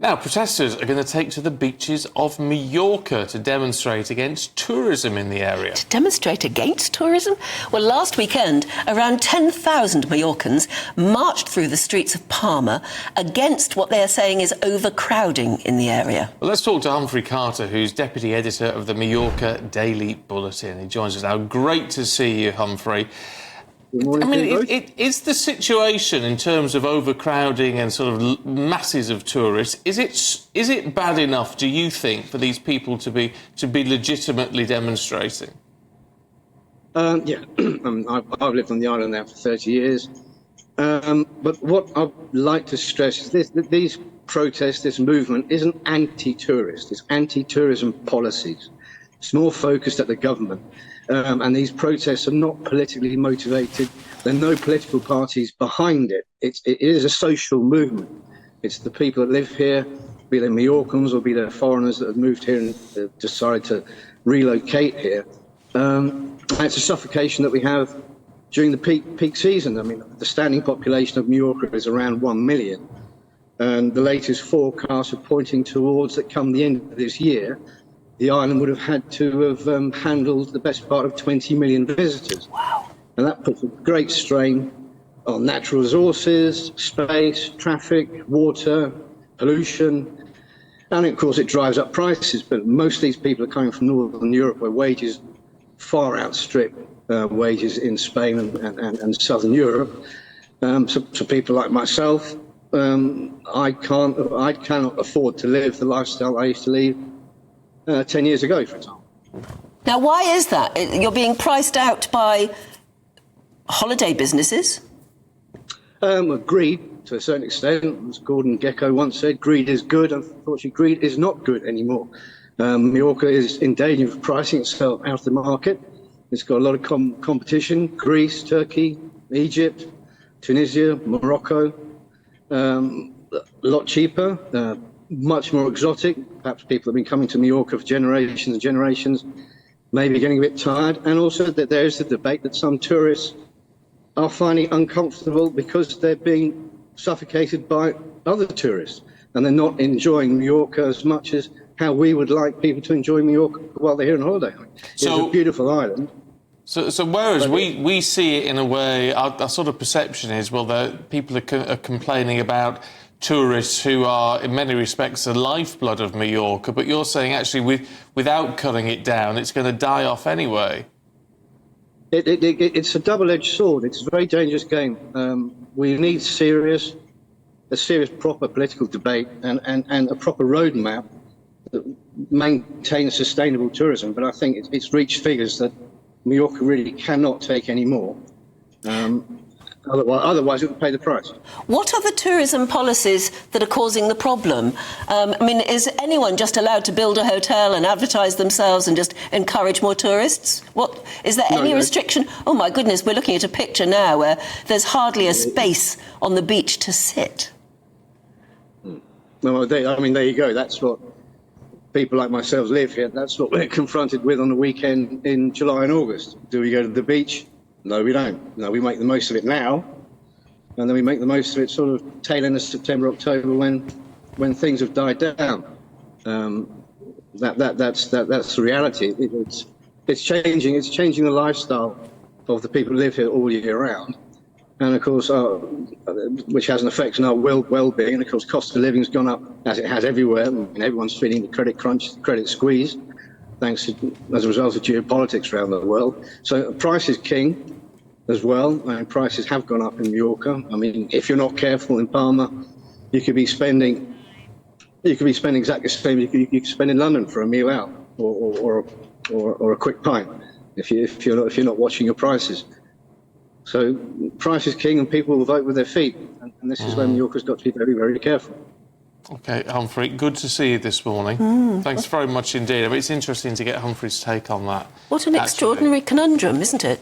Now, protesters are going to take to the beaches of Mallorca to demonstrate against tourism in the area. To demonstrate against tourism? Well, last weekend, around 10,000 Mallorcans marched through the streets of Palma against what they are saying is overcrowding in the area. Well, let's talk to Humphrey Carter, who's deputy editor of the Majorca Daily Bulletin. He joins us now. Great to see you, Humphrey. I mean, is the situation in terms of overcrowding and sort of masses of tourists, is it bad enough, do you think, for these people to be legitimately demonstrating? Yeah, I've lived on the island now for 30 years. But what I'd like to stress is that these protests, this movement, isn't anti-tourist. It's anti-tourism policies. It's more focused at the government. And these protests are not politically motivated. There are no political parties behind it. It is a social movement. It's the people that live here, be they Mallorcans or be they foreigners that have moved here and decided to relocate here. And it's a suffocation that we have during the peak season. I mean, the standing population of Mallorca is around 1 million. And the latest forecasts are pointing towards that come the end of this year, the island would have had to have handled the best part of 20 million visitors. Wow. And that puts a great strain on natural resources, space, traffic, water, pollution. And of course, it drives up prices. But most of these people are coming from Northern Europe, where wages far outstrip wages in Spain and Southern Europe. So people like myself, I cannot afford to live the lifestyle I used to live 10 years ago, for example. Now, why is that? You're being priced out by holiday businesses? Greed, to a certain extent. As Gordon Gekko once said, greed is good. Unfortunately, greed is not good anymore. Mallorca is in danger of pricing itself out of the market. It's got a lot of competition. Greece, Turkey, Egypt, Tunisia, Morocco. A lot cheaper. Much more exotic. Perhaps people have been coming to Mallorca for generations and generations, maybe getting a bit tired. And also that there is the debate that some tourists are finding uncomfortable because they're being suffocated by other tourists and they're not enjoying Mallorca as much as how we would like people to enjoy Mallorca while they're here on holiday. It's a beautiful island. So whereas we see it in a way, our sort of perception is, well, people are complaining about tourists who are, in many respects, the lifeblood of Mallorca, but you're saying, actually, without cutting it down, it's going to die off anyway. It's a double-edged sword. It's a very dangerous game. We need a serious, proper political debate and a proper roadmap that maintains sustainable tourism. But I think it's reached figures that Mallorca really cannot take any more. Otherwise, it would pay the price. What are the tourism policies that are causing the problem? I mean, is anyone just allowed to build a hotel and advertise themselves and just encourage more tourists? What is there any restriction? Oh my goodness, we're looking at a picture now where there's hardly a space on the beach to sit. Well, there you go. That's what people like myself live here. That's what we're confronted with on the weekend in July and August. Do we go to the beach? No, we don't. No, we make the most of it now, and then we make the most of it sort of tail end of September, October, when things have died down. That's the reality. It's changing. It's changing the lifestyle of the people who live here all year round, and of course, which has an effect on our well-being. And of course, cost of living's gone up as it has everywhere, and everyone's feeling the credit crunch, the credit squeeze, as a result of geopolitics around the world. So price is king as well, and prices have gone up in Mallorca. I mean, if you're not careful in Palma, you could be spending exactly the same you could spend in London for a meal out or a quick pint if you're not watching your prices. So price is king, and people will vote with their feet, and this is where Mallorca's got to be very, very careful. OK, Humphrey, good to see you this morning. Thanks very much indeed. I mean, it's interesting to get Humphrey's take on that. What an extraordinary conundrum, isn't it?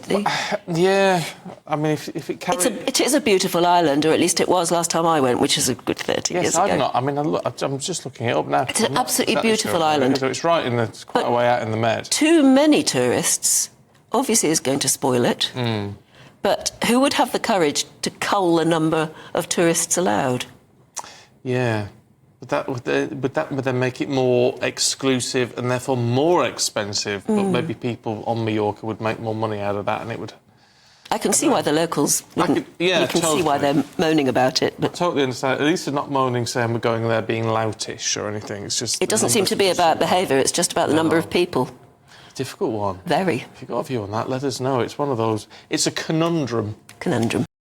Yeah, I mean, if it carries... It is a beautiful island, or at least it was last time I went, which is a good 30 years ago. I'm just looking it up now. It's an absolutely beautiful island. So it's right it's quite a way out in the Med. Too many tourists, obviously, is going to spoil it. But who would have the courage to cull the number of tourists allowed? Yeah. But that would then make it more exclusive and therefore more expensive. But maybe people on Mallorca would make more money out of that, and it would. I can see why the locals wouldn't. You can totally see why they're moaning about it. But I totally understand. At least they're not moaning, saying we're going there being loutish or anything. It's just it doesn't seem to be about behaviour. It's just about the number of people. Difficult one. Very. If you've got a view on that, let us know. It's one of those. It's a conundrum. Conundrum.